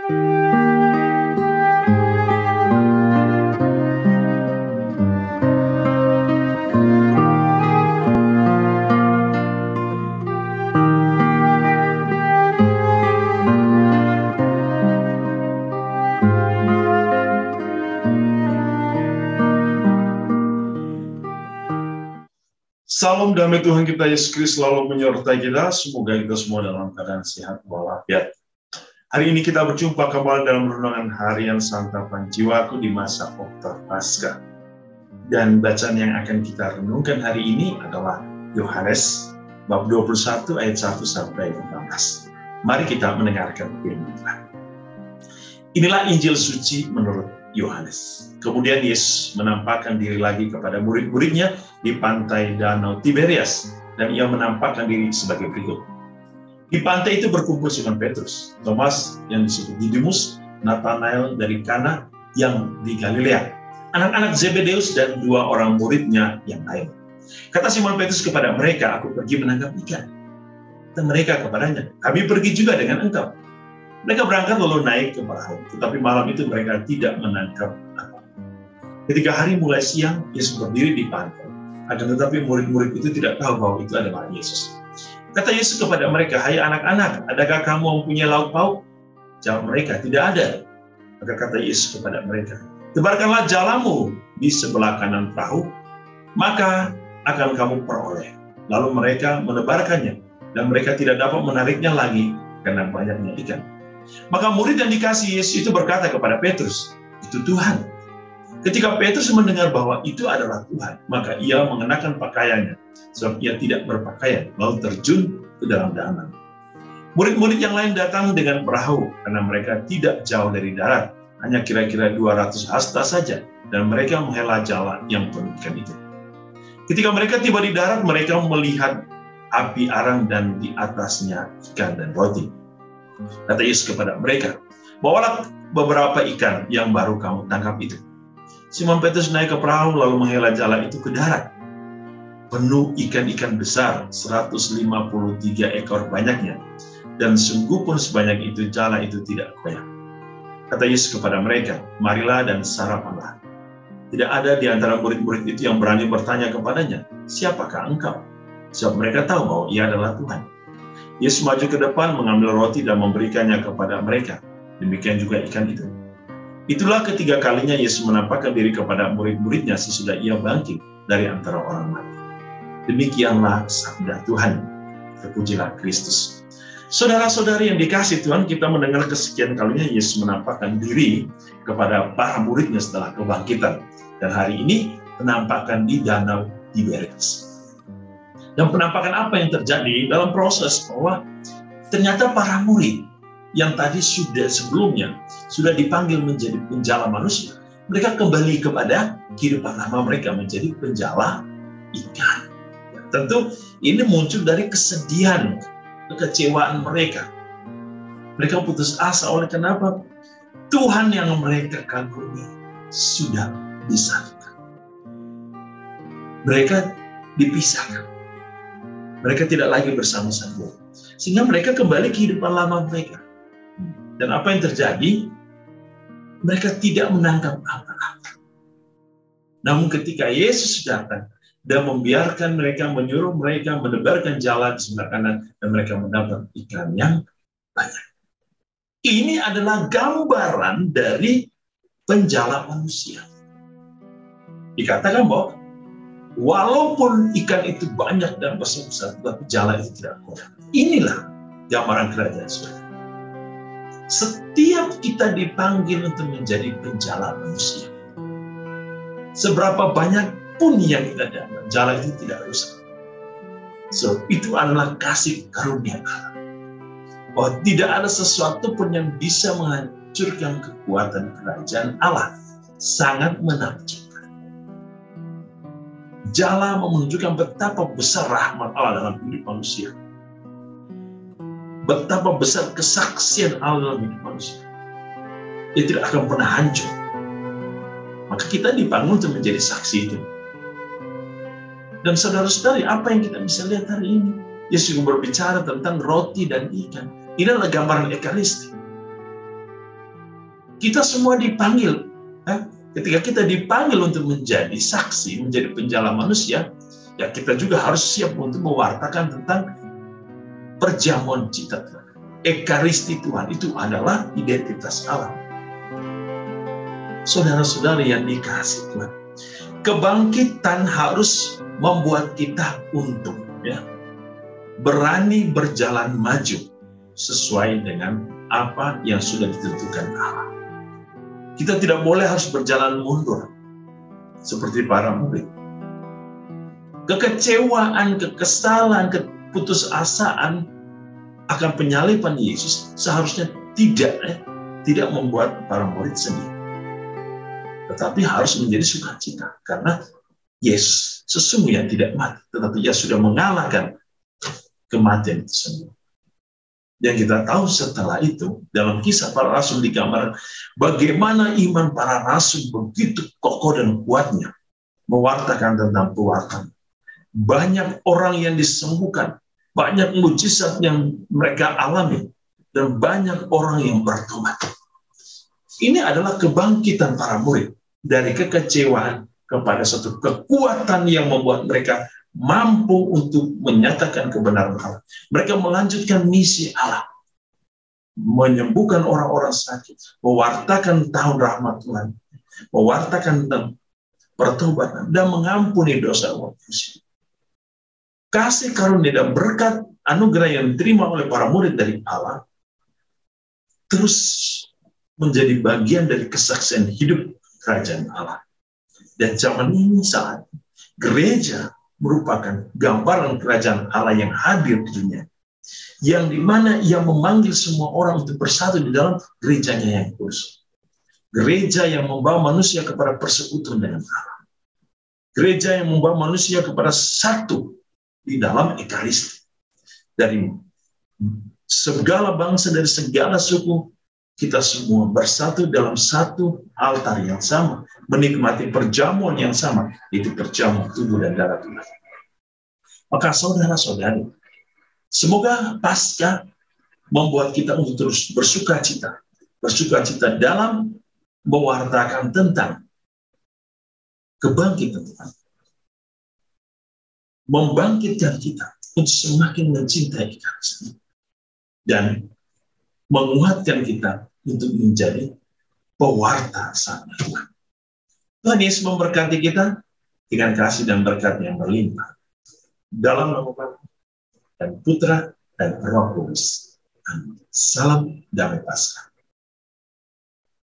Salam damai Tuhan kita Yesus Kristus selalu menyertai kita. Semoga kita semua dalam keadaan sehat walafiat. Hari ini kita berjumpa kembali dalam renungan harian santapan jiwaku di masa Oktav Paskah. Dan bacaan yang akan kita renungkan hari ini adalah Yohanes bab 21 ayat 1 sampai 15. Mari kita mendengarkan firman Tuhan. Inilah Injil suci menurut Yohanes. Kemudian Yesus menampakkan diri lagi kepada murid-muridnya di pantai Danau Tiberias, dan ia menampakkan diri sebagai berikut. Di pantai itu berkumpul Simon Petrus, Thomas yang disebut Didimus, Nathanael dari Kana yang di Galilea, anak-anak Zebedeus dan dua orang muridnya yang lain. Kata Simon Petrus kepada mereka, "Aku pergi menangkap ikan." Dan mereka kepadanya, "Kami pergi juga dengan engkau." Mereka berangkat lalu naik ke perahu, tetapi malam itu mereka tidak menangkap apa. Ketika hari mulai siang, Yesus berdiri di pantai. Akan tetapi murid-murid itu tidak tahu bahwa itu adalah Yesus. Kata Yesus kepada mereka, "Hai anak-anak, adakah kamu mempunyai lauk pauk?" Jawab mereka, "Tidak ada." Maka kata Yesus kepada mereka, "Tebarkanlah jalamu di sebelah kanan perahu, maka akan kamu peroleh." Lalu mereka menebarkannya, dan mereka tidak dapat menariknya lagi karena banyaknya ikan. Maka murid yang dikasihi Yesus itu berkata kepada Petrus, "Itu Tuhan." Ketika Petrus mendengar bahwa itu adalah Tuhan, maka ia mengenakan pakaiannya, sebab ia tidak berpakaian, lalu terjun ke dalam danau. Murid-murid yang lain datang dengan perahu, karena mereka tidak jauh dari darat, hanya kira-kira 200 hasta saja, dan mereka menghela jala yang penuh ikan itu. Ketika mereka tiba di darat, mereka melihat api arang dan di atasnya ikan dan roti. Kata Yesus kepada mereka, "Bawalah beberapa ikan yang baru kamu tangkap itu." Simon Petrus naik ke perahu lalu menghela jala itu ke darat. Penuh ikan-ikan besar, 153 ekor banyaknya. Dan sungguh pun sebanyak itu jala itu tidak goyah. Kata Yesus kepada mereka, "Marilah dan sarapanlah." Tidak ada di antara murid-murid itu yang berani bertanya kepadanya, "Siapakah engkau?" Sebab mereka tahu bahwa ia adalah Tuhan. Yesus maju ke depan, mengambil roti dan memberikannya kepada mereka. Demikian juga ikan itu. Itulah ketiga kalinya Yesus menampakkan diri kepada murid-muridnya sesudah ia bangkit dari antara orang mati. Demikianlah sabda Tuhan. Terpujilah Kristus. Saudara-saudari yang dikasihi Tuhan, kita mendengar kesekian kalinya Yesus menampakkan diri kepada para muridnya setelah kebangkitan. Dan hari ini penampakan di Danau Tiberias. Dan penampakan apa yang terjadi dalam proses bahwa ternyata para murid yang tadi sebelumnya sudah dipanggil menjadi penjala manusia, mereka kembali kepada kehidupan lama mereka menjadi penjala ikan. Ya, tentu ini muncul dari kesedihan, kekecewaan mereka. Mereka putus asa oleh kenapa? Tuhan yang mereka kagumi sudah disalibkan. Mereka dipisahkan. Mereka tidak lagi bersama-sama. Sehingga mereka kembali kehidupan lama mereka. Dan apa yang terjadi? Mereka tidak menangkap apa-apa. Namun ketika Yesus datang dan membiarkan mereka, menyuruh mereka menebarkan jala di sebelah kanan, dan mereka mendapat ikan yang banyak. Ini adalah gambaran dari penjala manusia. Dikatakan bahwa walaupun ikan itu banyak dan besar-besar, tetapi jala itu tidak kuat. Inilah gambaran kerajaan surga. Setiap kita dipanggil untuk menjadi penjala manusia. Seberapa banyak pun yang kita dapat, jala itu tidak rusak. So, itu adalah kasih karunia Allah. Bahwa tidak ada sesuatu pun yang bisa menghancurkan kekuatan kerajaan Allah. Sangat menakjubkan. Jala menunjukkan betapa besar rahmat Allah dalam hidup manusia. Betapa besar kesaksian Allah dalam hidup manusia. Dia tidak akan pernah hancur. Maka kita dibangun untuk menjadi saksi itu. Dan saudara-saudari, apa yang kita bisa lihat hari ini? Yesus juga berbicara tentang roti dan ikan. Ini adalah gambaran ekaristi. Kita semua dipanggil. Ketika kita dipanggil untuk menjadi saksi, menjadi penjala manusia, ya kita juga harus siap untuk mewartakan tentang perjamuan cita Tuhan. Ekaristi Tuhan itu adalah identitas Allah. Saudara-saudari yang dikasihi Tuhan, kebangkitan harus membuat kita untuk berani berjalan maju sesuai dengan apa yang sudah ditentukan Allah. Kita tidak boleh harus berjalan mundur seperti para murid. Kekecewaan, kekesalan, keputusasaan akan penyaliban Yesus seharusnya tidak membuat para murid sedih. Tetapi harus menjadi sukacita, karena Yesus sesungguhnya tidak mati, tetapi Ia sudah mengalahkan kematian itu semua. Dan kita tahu setelah itu, dalam Kisah Para Rasul digambarkan bagaimana iman para rasul begitu kokoh dan kuatnya mewartakan tentang pewartaan. Banyak orang yang disembuhkan, banyak mujizat yang mereka alami, dan banyak orang yang bertobat. Ini adalah kebangkitan para murid dari kekecewaan kepada satu kekuatan yang membuat mereka mampu untuk menyatakan kebenaran Allah. Mereka melanjutkan misi Allah, menyembuhkan orang-orang sakit, mewartakan tahun rahmat Tuhan, mewartakan tentang pertobatan, dan mengampuni dosa umat manusia. Kasih karunia dan berkat anugerah yang diterima oleh para murid dari Allah terus menjadi bagian dari kesaksian hidup kerajaan Allah. Dan zaman ini saat gereja merupakan gambaran kerajaan Allah yang hadir di dunia, yang dimana Ia memanggil semua orang untuk bersatu di dalam gerejanya yang kudus. Gereja yang membawa manusia kepada persekutuan dengan Allah. Gereja yang membawa manusia kepada satu di dalam ekaristi. Dari segala bangsa, dari segala suku, kita semua bersatu dalam satu altar yang sama, menikmati perjamuan yang sama, itu perjamuan tubuh dan darah Tuhan. Maka saudara-saudari, semoga Paskah membuat kita untuk terus bersukacita dalam mewartakan tentang kebangkitan Tuhan, membangkitkan kita untuk semakin mencintai Kristus dan menguatkan kita untuk menjadi pewarta sabda Tuhan. Tuhan Yesus memberkati kita dengan kasih dan berkat yang berlimpah. Dalam nama Bapa dan Putra dan Roh Kudus. Salam damai Paskah.